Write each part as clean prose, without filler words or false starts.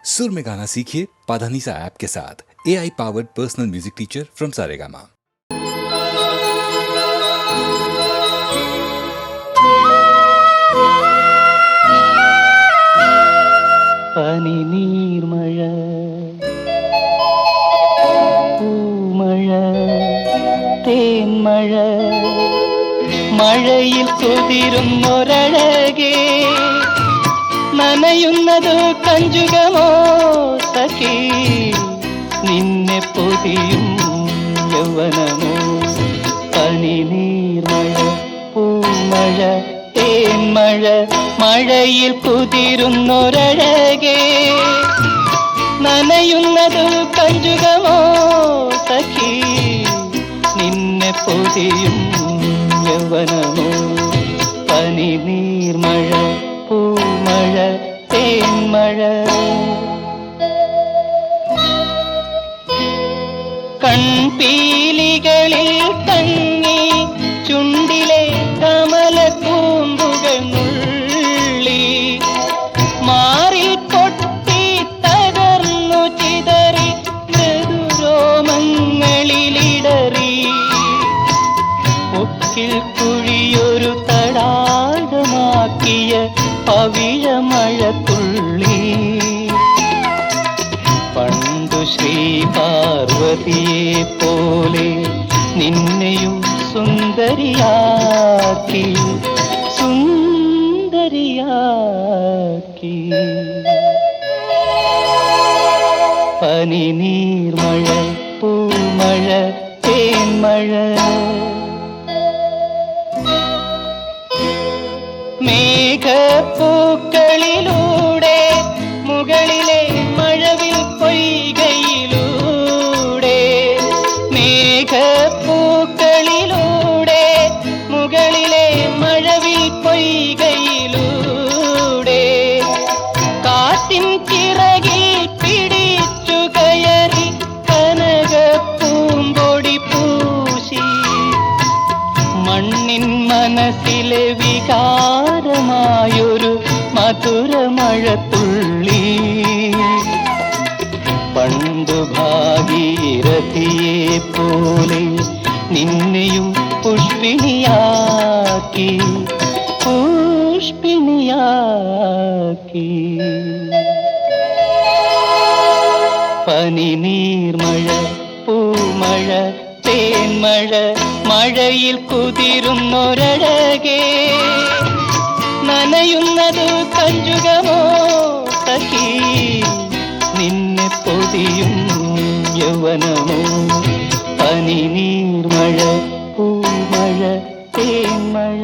सुर में गाना सीखिए पाधानीसा ऐप के साथ। AI powered personal music teacher from Saregama. പനി നീർമഴ പൂമഴ തേന്മഴ മഴയിൽ കുതിരുന്നൊരഴകേ നനയുന്നത് കഞ്ചുകമോ സഖി നിന്നെ പൊതിയും യൗവനമോ പനി നീർമഴ പൂമഴ തേന്മഴ മഴയിൽ കുതിരുന്നൊരഴകേ നനയുന്നത് കഞ്ചുകമോ സഖി നിന്നെ പൊതിയും യൗവനമോ പനി നീർമഴ പൂമഴ തേന്മഴ കൺപീലികളിൽ തങ്ങി ചുണ്ടിലെ കമലക്കൂമ്പുകൾ നുള്ളി മാറിൽ പൊട്ടി തകർന്നു ചിതറി മൃദുരോമങ്ങളിലിടറി പൊക്കിൽ കുഴിയൊരു തടാകമാക്കിയ പവിഴമഴത്തുള്ളി പണ്ടു ശ്രീ പാർവതിയെ പോലെ നിന്നെയും സുന്ദരിയാക്കി സുന്ദരിയാക്കി പനി നീർമഴ പൂമഴ തേന്മഴ മേഘപ്പൂക്കളിലൂടെ മുകളിലെ മഴവിൽ പൊയ്കയിലൂടെ മേഘപ്പൂക്കളിലൂടെ മുകളിലെ മഴവിൽ പൊയ്കയിലൂടെ കാറ്റിൻ ചിറകിൽ പിടിച്ചു കയറി കനകപ്പൂമ്പൊടി പൂശി മണ്ണിൻ മനസ്സിലെ വികാരമായൊരു മധുരമഴത്തുള്ളി പണ്ടു ഭാഗീരഥിയെ പോലെ നിന്നെയും പുഷ്പിണിയാക്കി പുഷ്പിണിയാക്കി പനി നീർമഴ പൂമഴ തേന്മഴ മഴയിൽ കുതിരുന്നൊരഴകേ നനയുന്നത് കഞ്ചുകമോ സഖി നിന്നെ പൊതിയും യൗവനമോ പനി നീർമഴ പൂമഴ തേന്മഴ.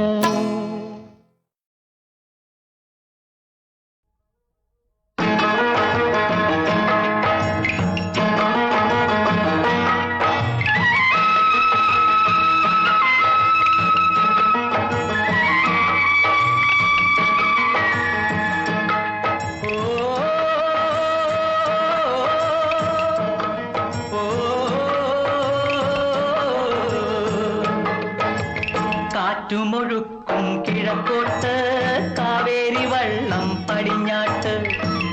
കാറ്റുമൊഴുക്കും കിഴക്കോട്ട് കാവേരി വള്ളം പടിഞ്ഞാട്ട്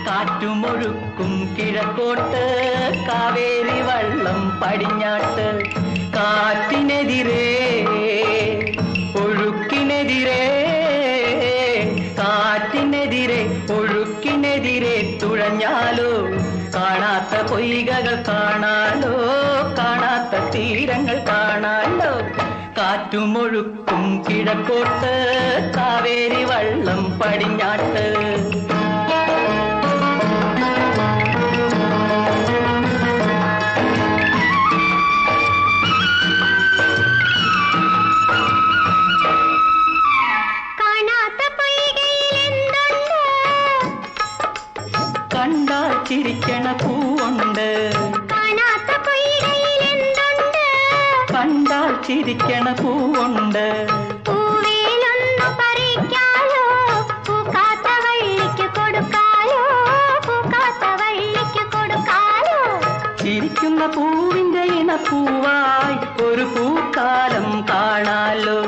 കാറ്റുമൊഴുക്കും കിഴക്കോട്ട് കാവേരി വള്ളം പടിഞ്ഞാട്ട് കാറ്റിനെതിരെ ഒഴുക്കിനെതിരെ കാറ്റിനെതിരെ ഒഴുക്കിനെതിരെ തുഴഞ്ഞാലോ കാണാത്ത പൊയ്കകൾ കാണാലോ കാണാത്ത തീരങ്ങൾ കാണാലോ കാറ്റുമൊഴുക്കും കിഴക്കോട്ട് കാവേരി വള്ളം പടിഞ്ഞാട്ട് കണ്ടാൽ ചിരിക്കണ പൂവുണ്ട് കണ്ടാൽ ചിരിക്കണ പൂവുണ്ട് പൂവേലൊന്നു പറിക്കാലോ പൂക്കാത്ത വള്ളിക്ക് കൊടുക്കാലോ പൂക്കാത്ത വള്ളിക്ക് കൊടുക്കാലോ ചിരിക്കുന്ന പൂവിന്റെ ഇണപ്പൂവായി ഒരു പൂക്കാലം കാണാലോ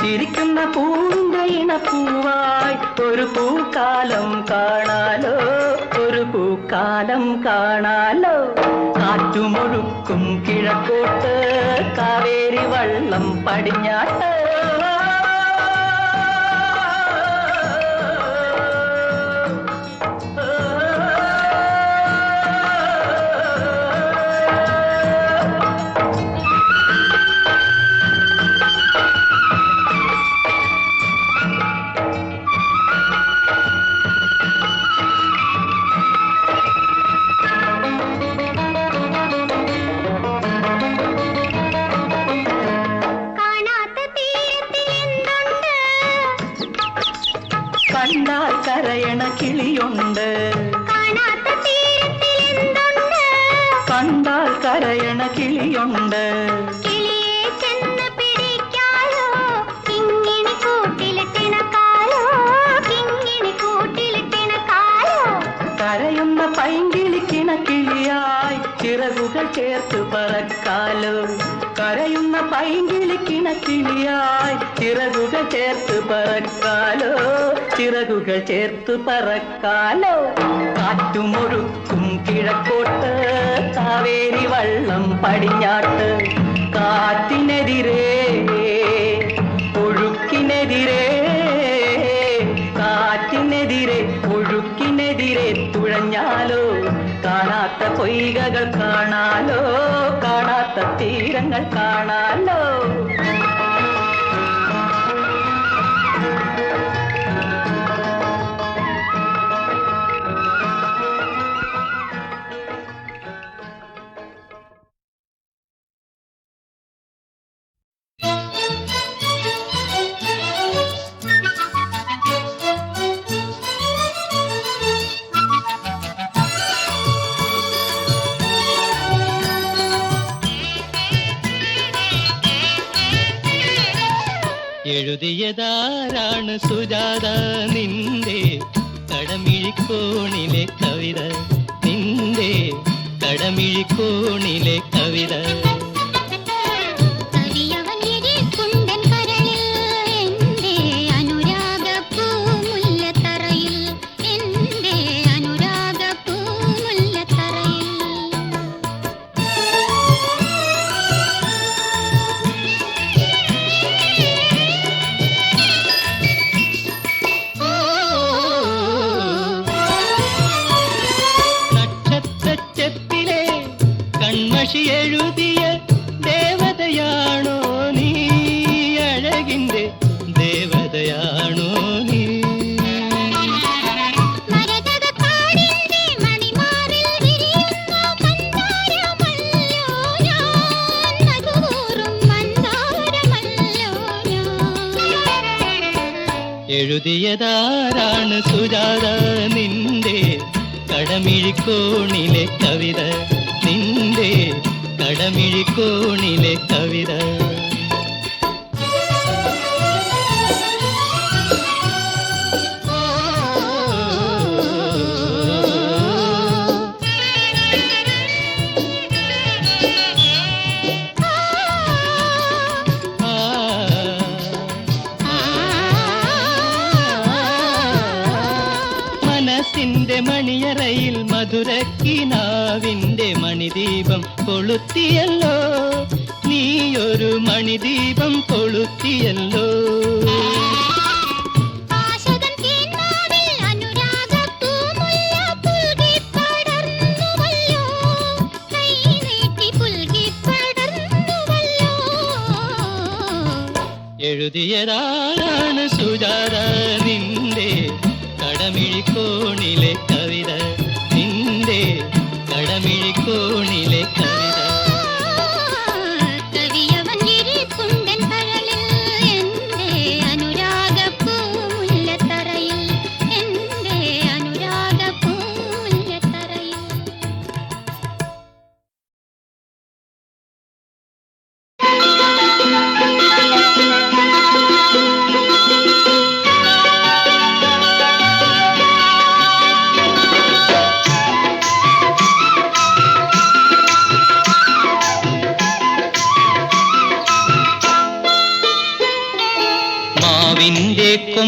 ചിരിക്കുന്ന പൂവിന്റെ ഇണപ്പൂവായി ഒരു പൂക്കാലം കാണാലോ, ഒരു പൂക്കാലം കാണാലോ. കാറ്റുമൊഴുക്കും കിഴക്കോട്ട്, കാവേരി വള്ളം പടിഞ്ഞാട്ട്. കണ്ടാൽ കരയണ കിളിയുണ്ട്, കണ്ടാൽ കരയണ കിളിയുണ്ട്. കിളിയെ ചെന്ന് പിടിക്കാലോ, കിങ്ങിണി കൂട്ടിലിട്ടിണക്കാലോ, കിങ്ങിണി കൂട്ടിലിട്ടിണക്കാലോ. കരയുന്ന പൈങ്കിളിക്കിണ കിളിയായി ചിറകുകൾ ചേർത്ത് പറക്കാലോ, കരയുന്ന പൈങ്കിളിക്കിണ കിളിയായി ചിറകുകൾ ചേർത്ത് പറക്കാലോ, ചിറകുകൾ ചേർത്ത് പറക്കാലോ. കാറ്റുമൊഴുക്കും കിഴക്കോട്ട്, കാവേരി വള്ളം പടിഞ്ഞാട്ട്. കാറ്റിനെതിരെ ഒഴുക്കിനെതിരെ, കാറ്റിനെതിരെ ഒഴുക്കിനെതിരെ തുഴഞ്ഞാലോ, കാണാത്ത പൊയ്കകൾ കാണാലോ, കാണാത്ത തീരങ്ങൾ കാണാലോ. എഴുതിയതാരാണ് സുജാത നിന്റെ കടമിഴിക്കോണിലെ കവിത, നിന്റെ കടമിഴിക്കോണിലെ കവിത. കൺമഷി എഴുതിയ ദേവതയാണോ നീ, അഴകിന്റെ ദേവതയാണോ നീ. എഴുതിയതാരാണ് സുജാത നിന്റെ കടമിഴിക്കോണിലെ കവിത, നിന്റെ കടമിഴിക്കോണിലെ കവിത. മനസ്സിന്റെ മണിയറയിൽ മധുരക്കിനാവിന്റെ മണിദീപം കൊളുത്തിയല്ലോ, നീയൊരു മണിദീപം കൊളുത്തിയല്ലോ. എഴുതിയതാരാണ് സുജാത നിന്റെ കടമിഴിക്കോണിലെ കവിത, നിന്റെ കടമിഴിക്കോണിലെ കവിത.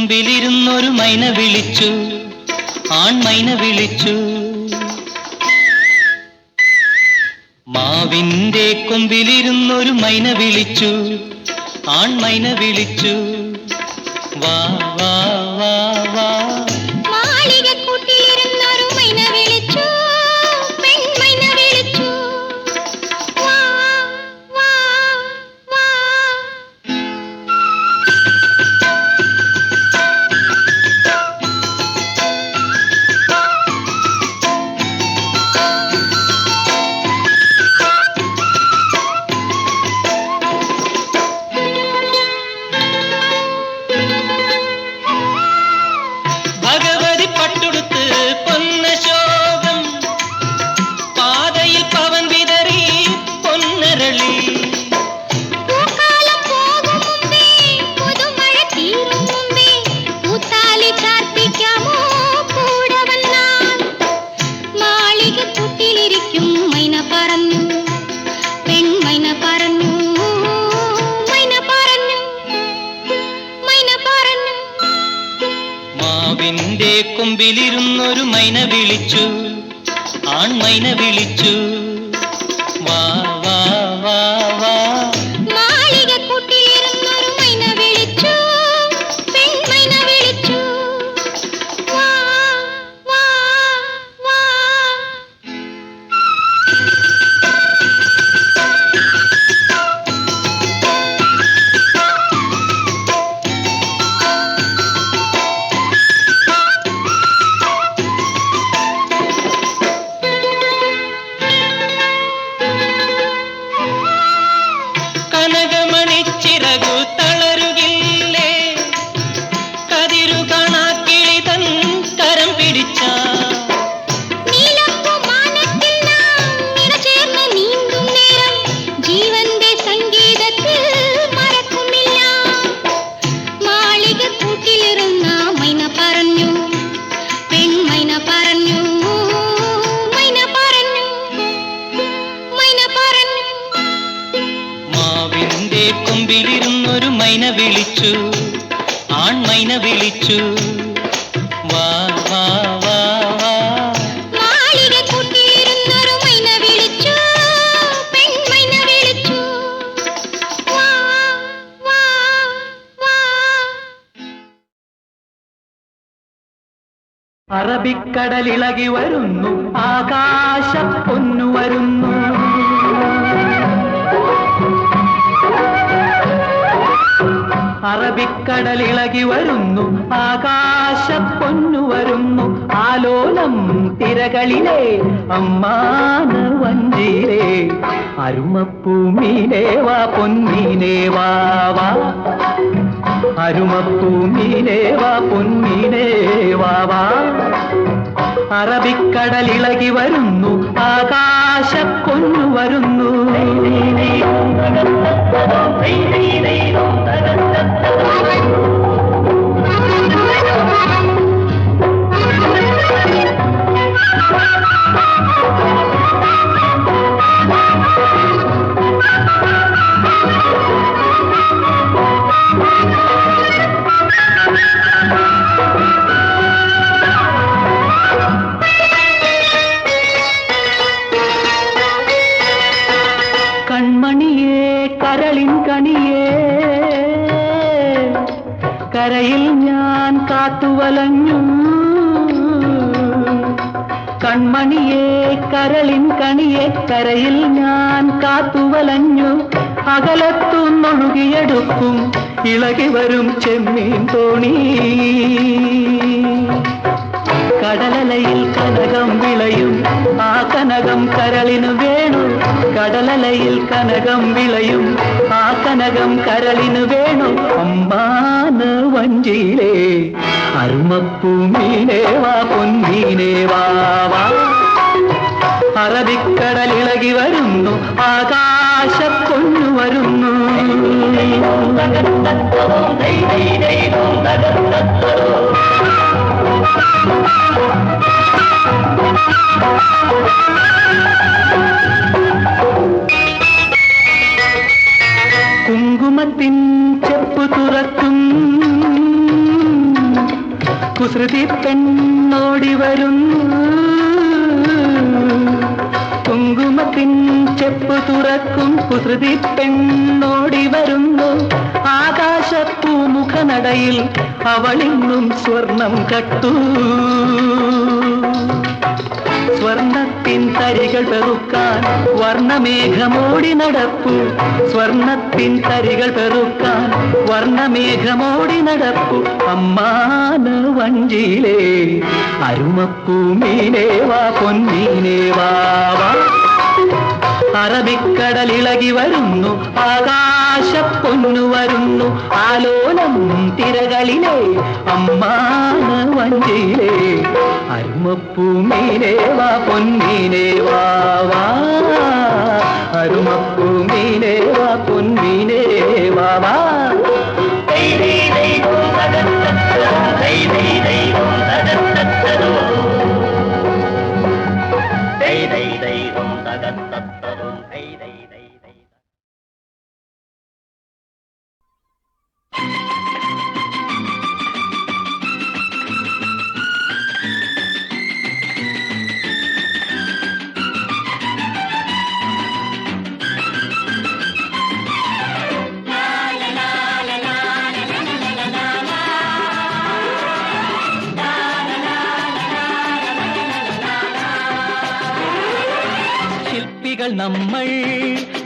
കൊമ്പിലിരുന്നൊരു മൈന വിളിച്ചു, ആൺമൈന വിളിച്ചു. മാവിന്റെ കൊമ്പിലിരുന്നൊരു മൈന വിളിച്ചു, ആൺമൈന വിളിച്ചു. വാ വാ വാ വാ. മാളികക്കൂട്ടിലിരുന്നൊരു മൈന വിളിച്ചു, പെൺമൈന വിളിച്ചു. വാ വാ വാ. ഭഗവതി പട്ടുടുത്ത് പൊന്നശോകം, പാതയിൽ പവൻ വിതറി പൊന്നരളി. പൂക്കാലം പോകും മുമ്പേ, പുതുമഴ തീരും മുമ്പേ, പൂത്താലി ചാർത്തിക്കാമോ കൂടെ വന്നാൽ? മാളികക്കൂട്ടിലിരിക്കും മൈന പറഞ്ഞു, പെൺമൈന പറഞ്ഞു, മൈന പറഞ്ഞു, മൈന പറഞ്ഞു. മാവിന്റെ കൊമ്പിലിരുന്നൊരു മൈന വിളിച്ചു, ആൺമൈന വിളിച്ചു. വാ വാ വാ വാ. മാളികക്കൂട്ടിലിരുന്നൊരു മൈന വിളിച്ചു, പെൺമൈന വിളിച്ചു. വാ വാ വാ. കനകമണിച്ചിറകു തളരുകില്ലേ, കതിരു കാണാക്കിളിതൻ കരം പിടിച്ച. നീലപ്പൂമാനത്തിൽ നാം നിറചേർന്ന് നീന്തും നേരം ജീവന്റെ സംഗീതത്തിൽ മറക്കുമില്ല. മാളികക്കൂട്ടിലിരുന്ന മൈന പറഞ്ഞു, പെൺമൈന പറഞ്ഞു, മൈന പറഞ്ഞു, മൈന പറഞ്ഞു. മാവിന്റെ കൊമ്പിലിരുന്നൊരു മൈന വിളിച്ചു, ആൺമൈന വിളിച്ചു. വാ വാ വാ വാ. മാളികക്കൂട്ടിലിരുന്നൊരു മൈന വിളിച്ചു, പെൺമൈന വിളിച്ചു. വാ വാ വാ. അറബിക്കടലിളകി വരുന്നു, ആകാശപ്പൊന്നു വരുന്നു. അറബിക്കടലിളകി വരുന്നു, ആകാശപ്പൊന്നു വരുന്നു. ആലോലം തിരകളിലെ അമ്മാന വഞ്ചിയിലെ അരുമപ്പൂമീനേ വാ പൊന്മീനേ വാ വാ. അരുമപ്പൂമീനേ വാ പൊന്മീനേ വാ വാ. അറബിക്കടലിളകി വരുന്നു, ആകാശപ്പൊന്നു വരുന്നു. കൺമണിയേ കരളിൻ കണിയേ, കരയിൽ ഞാൻ കാത്തുവലഞ്ഞു. കൺമണിയേ കരളിൻ കണിയേ, കരയിൽ ഞാൻ കാത്തുവലഞ്ഞു. അകലത്തുന്നൊഴുകിയെടുക്കും ഇളകി വരും ചെമ്മീൻ തോണി. കടലലയിൽ കനകം വിളയും, ആ കനകം കരളിനു വേണു. കടലലയിൽ കനകം വിളയും, ആ കനകം കരളിനു വേണു. അമ്മാന വഞ്ചിയിലെ അരുമപ്പൂമീനേ വാ പൊന്മീനേ വാ വാ. അറബിക്കടലിളകി വരുന്നു, ആകാശപ്പൊന്നു വരുന്നു. കുങ്കുമത്തിൻ ചെപ്പു തുറക്കും തുറക്കും കുസൃതി പെണ്ണോടി വരുന്നു ആകാശപ്പൂമുഖനടയിൽ അവളിന്നും സ്വർണം കട്ടു സ്വർണത്തിൻ തരികൾ പെറുക്കാൻ വർണ്ണമേഘമോടി നടപ്പു സ്വർണത്തിൻ തരികൾ പെറുക്കാൻ വർണ്ണമേഘമോടി നടപ്പു അമ്മാന വഞ്ചിയിലേ അരുമപ്പൂ മീനേ വാ പൊന്മീനേ വാ അറബിക്കടലിളകി വരുന്നു ആകാശപ്പൊന്നു വരുന്നു ആലോലം തിരകളിലെ അമ്മാന വഞ്ചിയിലേ അരുമപ്പൂ മീനേ വാ പൊന്മീനേ വാ അരുമപ്പൂ മീനേ വാ പൊന്മീനേ വാ നമ്മൾ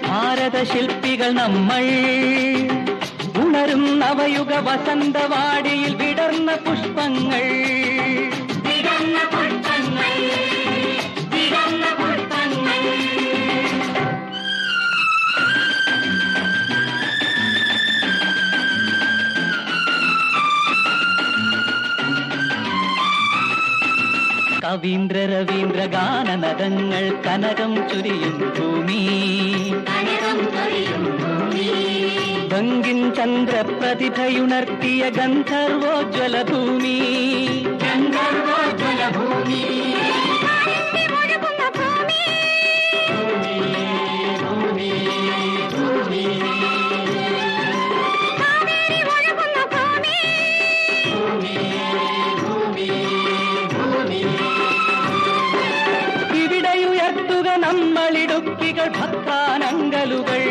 ഭാരത ശില്പികൾ നമ്മൾ ഉണരും നവയുഗ വസന്തവാടിയിൽ വിടർന്ന പുഷ്പങ്ങൾ കവീന്ദ്ര രവീന്ദ്ര ഗാനനദങ്ങൾ കനകം ചൊരിയും ഭൂമി ബങ്കിൻ ചന്ദ്ര പ്രതിഭയുണർത്തിയ ഗന്ധർവോജ്വല ഭൂമി നമ്മളിടുക്കികൾ ഭക്താനങ്കലുകൾ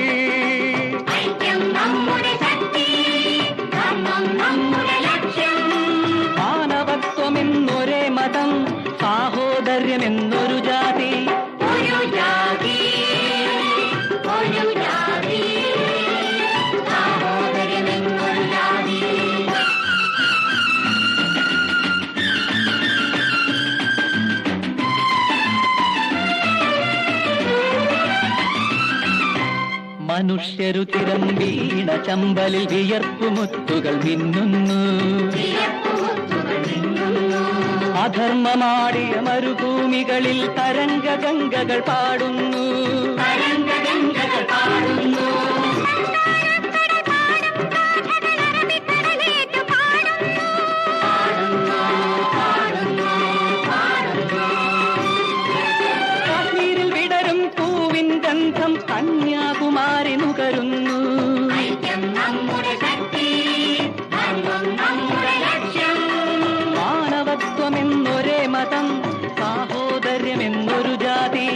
മാനവത്വമെന്നൊരേ മതം സാഹോദര്യമെന്നൊരു ജാതി മനുഷ്യരു തിരം വീണ ചമ്പലിൽ വിയർപ്പുമുത്തുകൾ മിന്നുന്നു അധർമ്മമാടിയ മരുഭൂമികളിൽ തരംഗഗംഗകൾ പാടുന്നു കാശ്മീരിൽ വിടരും പൂവിൻ ഗന്ധം കന്യാകുമാരി നുകരുന്നു മാനവത്വമെന്നൊരേ മതം സാഹോദര്യമെന്നൊരു ജാതി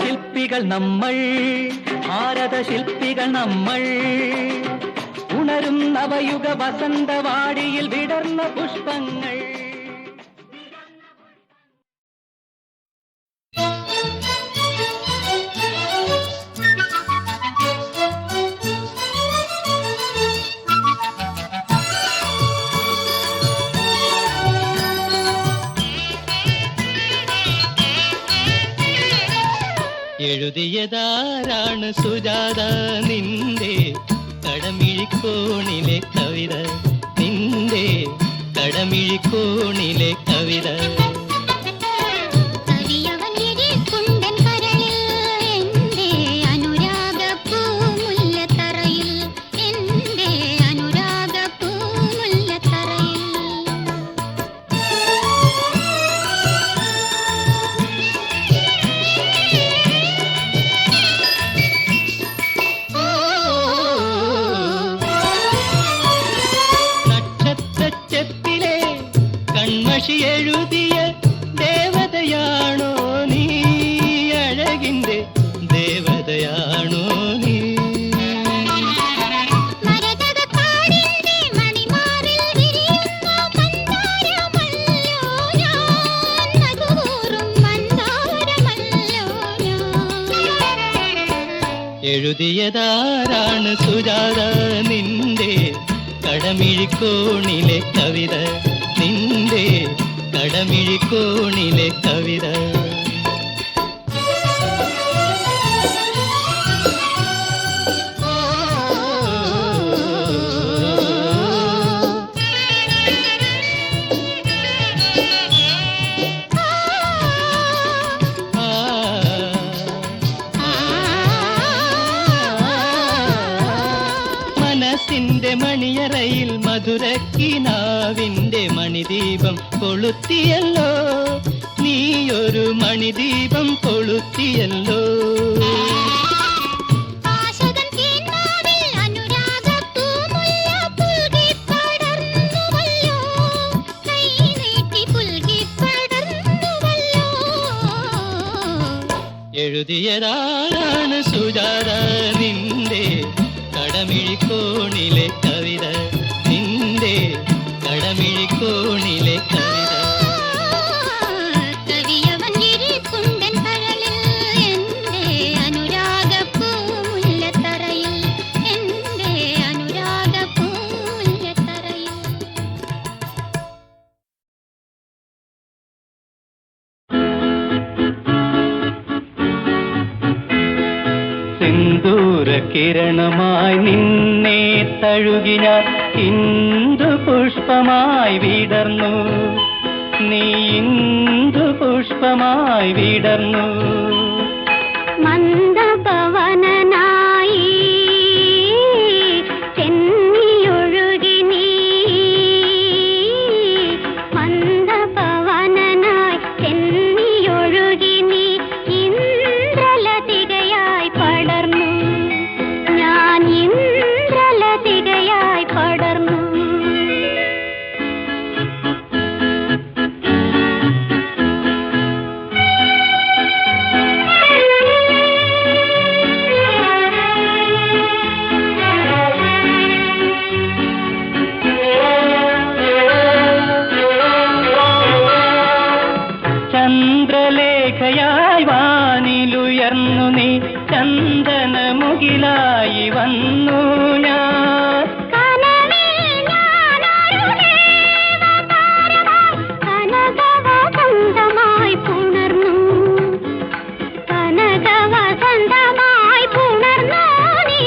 ശില്പികൾ നമ്മൾ ഭാരത ശില്പികൾ നമ്മൾ ഉണരും നവയുഗ വസന്തവാടിയിൽ വിടർന്ന പുഷ്പങ്ങൾ എഴുതിയതാരാണ് സുജാത നിന്റെ കടമിഴിക്കോണിലെ കവിത നിന്റെ കടമിഴിക്കോണിലെ കവിത എഴുതിയതാരാണ് സുജാത നിന്റെ കടമിഴിക്കോണിലെ കവിത, നിന്റെ കടമിഴിക്കോണിലെ കവിത. മനസ്സിന്റെ മണിയറയിൽ മധുരക്കിനാവിന്റെ മണിദീപം കൊളുത്തിയല്ലോ, നീയൊരു മണിദീപം കൊളുത്തിയല്ലോ. എഴുതിയതാരാണ് സുജാത നിന്റെ കടമിഴിക്കോണിലെ കവിത, നിന്റെ കടമിഴിക്കോണിലെ കവിത. കവിയവൻ ഇരിക്കുണ്ടൻ കരളിൽ എൻ്റെ അനുരാഗപ്പൂമുല്ലത്തറയിൽ, എൻ്റെ അനുരാഗപ്പൂമുല്ലത്തറയിൽ. സിന്ദൂര കിരണമായി നിന്നെ തഴുകി ഞാൻ ഇന്ദു പുഷ്പമായി വിടർന്നു, നീ ഇന്ദു പുഷ്പമായി വിടർന്നു. മന്ദപവനനായി തെന്നിയൊഴുകി നീ, മന്ദപവനനായി തെന്നിയൊഴുകി നീ ഇന്ദ്രലതികയായി പടർന്നു, ഞാൻ ഇന്ദ്രലതികയായി പടർന്നു. ചന്ദ്രലേഖയായി വാനിലുയർന്നു നീ, ചന്ദനമുകിലായി വന്നു ഞാൻ. കനകവസന്തമായി പുണർന്നു, കനകവസന്തമായി പുണർന്നു നീ.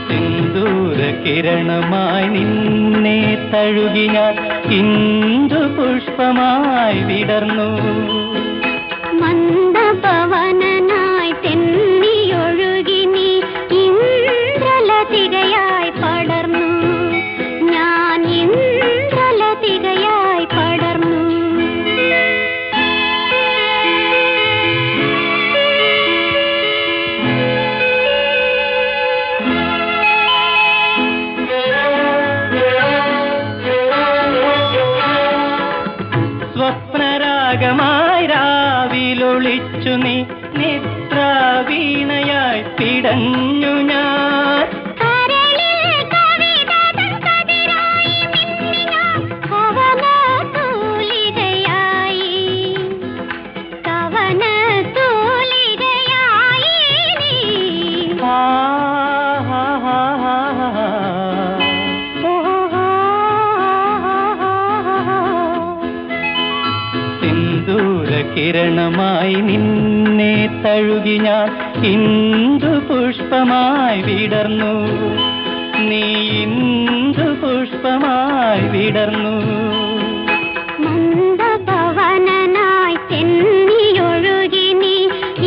സിന്ദൂര കിരണമായി നിന്നെ തഴുകി ഞാൻ ഇന്ദു പുഷ്പമായി വിടർന്നു. മന്ദപവനനായി തെന്നിയൊഴുകി നീ ഇന്ദ്രലതികയായി പടർന്നു, ഞാൻ ഇന്ദ്രലതികയായി പടർന്നു. സ്വപ്നരാഗമായി രാവിലൊളിച്ചു നീ, നിദ്രാവീണയായി പിടഞ്ഞു ഞാൻ. കവനതൂലികയായി, കവനതൂലികയായി നീ. സിന്ദൂര കിരണമായി നിന്നെ തഴുകി ഞാൻ ഇന്ദു പുഷ്പമായി വിടർന്നു, നീ ഇന്ദു പുഷ്പമായി വിടർന്നു. മന്ദപവനനായി തെന്നിയൊഴുകി നീ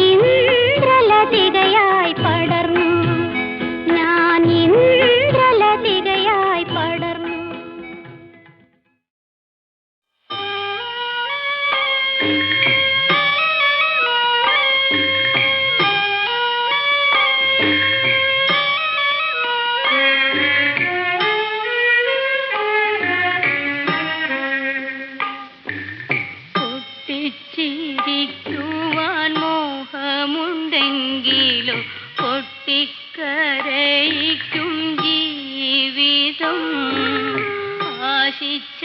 ഇന്ദ്രലതികയായി പടർന്നു, ഞാൻ ഇന്ദ്രലതികയായി പടർന്നു. പൊട്ടിച്ചിരിക്കുവാൻ മോഹമുണ്ടെങ്കിലോ പൊട്ടിക്കരയിക്കും ജീവിതം, ആശിച്ച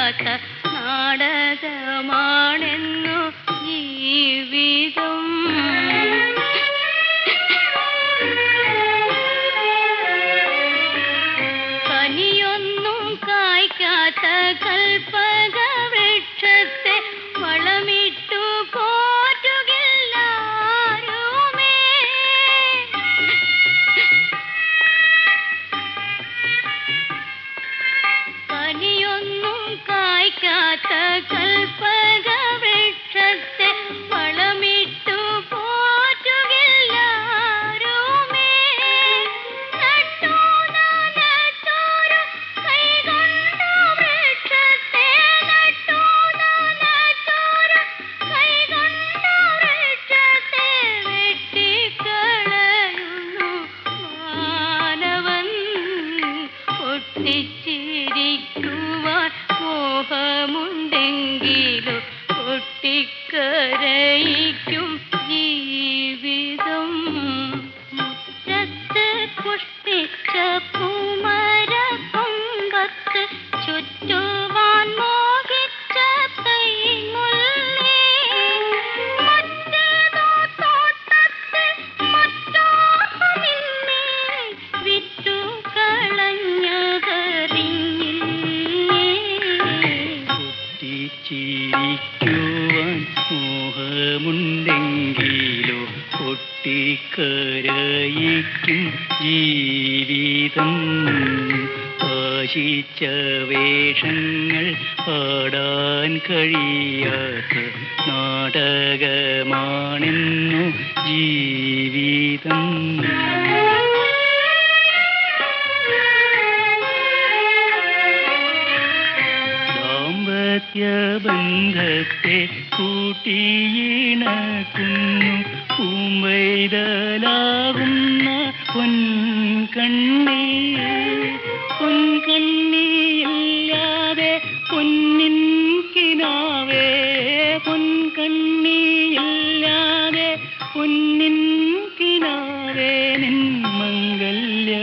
കഴിയാത്ത നാടകമാണെന്നു ജീവിതം. കനിയൊന്നും കായ്ക്കാത്ത കൽപ്പക വൃക്ഷത്തെ വളമിട്ടു പോറ്റുകില്ലാരുമേ. കനിയൊന്നും കായ്ക്കാത്ത കൽപ്പക വൃക്ഷത്തെ വളമിട്ടു പോറ്റുകില്ലാരുമേ. നട്ടു നനച്ചോരു കൈകൊണ്ടു വൃക്ഷത്തെ, നട്ടു നനച്ചോരു കൈകൊണ്ടു വൃക്ഷത്തെ വെട്ടിക്കളയുന്നു മാനവൻ. പൊട്ടിച്ചിരിക്കുവാൻ മോഹമുണ്ടെങ്കിലും പൊട്ടിക്കരയിക്കും ജീവിതം. മുറ്റത്ത് പുഷ്പിച്ച പൂമരക്കൊമ്പത്ത് ചുറ്റുവാൻ മോഹിച്ച കൈമുല്ലേ. മറ്റേതോ തോട്ടത്തിൽ മറ്റോർക്കുമില്ലേ വിറ്റു കളഞ്ഞതറിഞ്ഞില്ലേ. ചിരിക്കുവാൻ മോഹമുണ്ടെങ്കിലോ പൊട്ടിക്കരയിക്കും ജീവിതം. ആശിച്ച വേഷങ്ങൾ പാടാൻ കഴിയാത്ത നാടകമാണെന്നു ജീവിതം. ബന്ധത്തെ കൂട്ടിയിണക്കുന്നു പൂമ്പൈതലാകുന്ന പൊൻകണ്ണി. പൊൻകണ്ണിയില്ലാതെ പൊന്നിൻ കിനാവേ, പൊൻകണ്ണിയില്ലാതെ പൊന്നിൻ കിനാവേ. നിൻ മംഗല്യ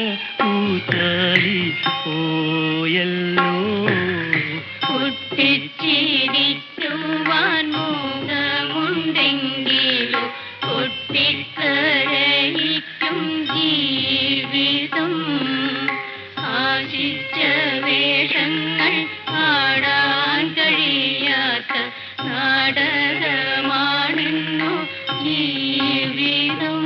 പൂത്താലി പോയല്ലോ. പൊട്ടിച്ചിരിക്കുവാൻ മോഹമുണ്ടെങ്കിലും പൊട്ടിക്കരയിക്കും ജീവിതം. ആശിച്ച വേഷങ്ങൾ പാടാൻ കഴിയാത്ത നാടകമാണെന്നു ജീവിതം.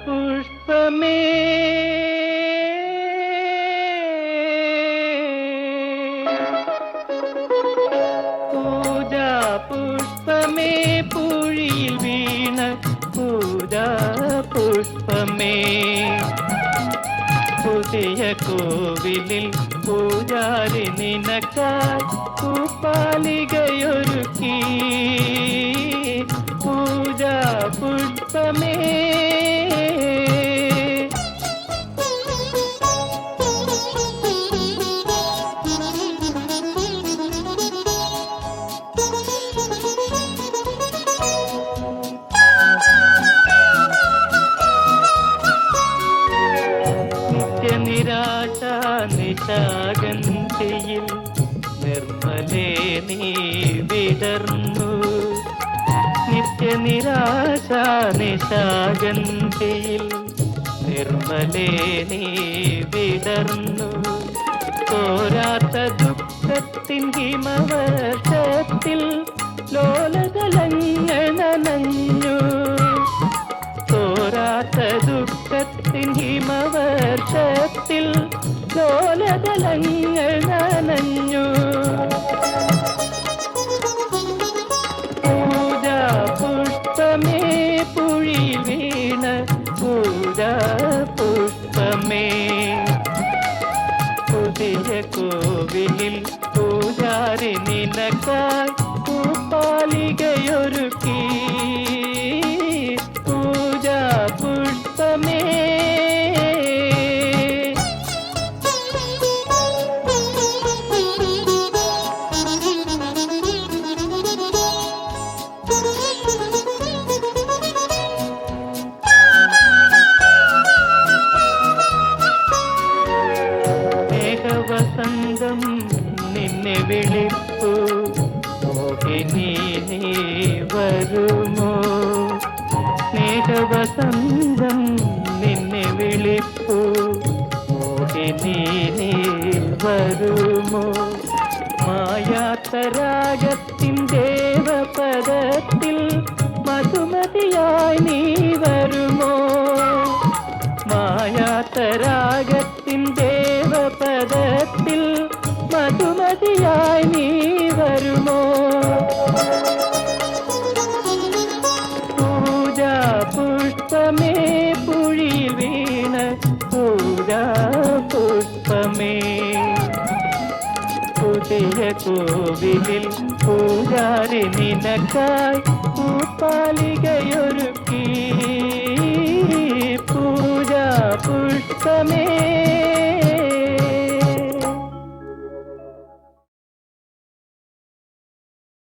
പുഷ്പമേ പൂജാ പുഷ്പമേ പൂഴിയിൽ വീണ പൂജാ പുഷ്പമേ. പുതിയ കോവിലിൽ പൂജാരി നിനക്കായി പൂപ്പാലികയൊരുക്കി. പൂജാ പുഷ്പമേ നിരാശ നിശാഗന്ധിയിൽ നിർമ്മലേ നീ വിടർന്നു. നിത്യനിരാശ നിശാഗന്ധിയിൽ നിർമ്മലേ നീ വിടർന്നു. തോരാത്ത ദുഃഖത്തിൻ ഹിമവർഷത്തിൽ ലോലതലങ്ങൾ നനഞ്ഞു. തോരാത്ത ദുഃഖത്തിൻ ഹിമവർഷത്തിൽ ലോലതലങ്ങൾ നനഞ്ഞു. പൂജാ പുഷ്പമേ പുഴിയിൽ വീണ പൂജാ പുഷ്പമേ. പുതിയ കോവിലിൽ പൂജാരി നിനക്കായി പൂപ്പാലികയൊരുക്കി. പൂജാ പുഷ്പമേ വസന്തം നിന്നെ വിളിപ്പൂ മോഹിനി നീ വരുമോ മായാത്ത രാഗത്തിൻ ദേവപദത്തിൽ മധുമതിയായി നീ വരുമോ മായാത്ത രാഗത്തിൻ ദേവപദത്തിൽ മധുമതിയായി നീ വരുമോ പൂജാ പുഷ്പമേ പുഴി വീണ പൂജാ പുഷ്പമേ പുതിയ കോവിലിൽ പൂജാരി നിനക്കായി പൂപ്പാലികയൊരുക്കി പൂജാ പുഷ്പമേ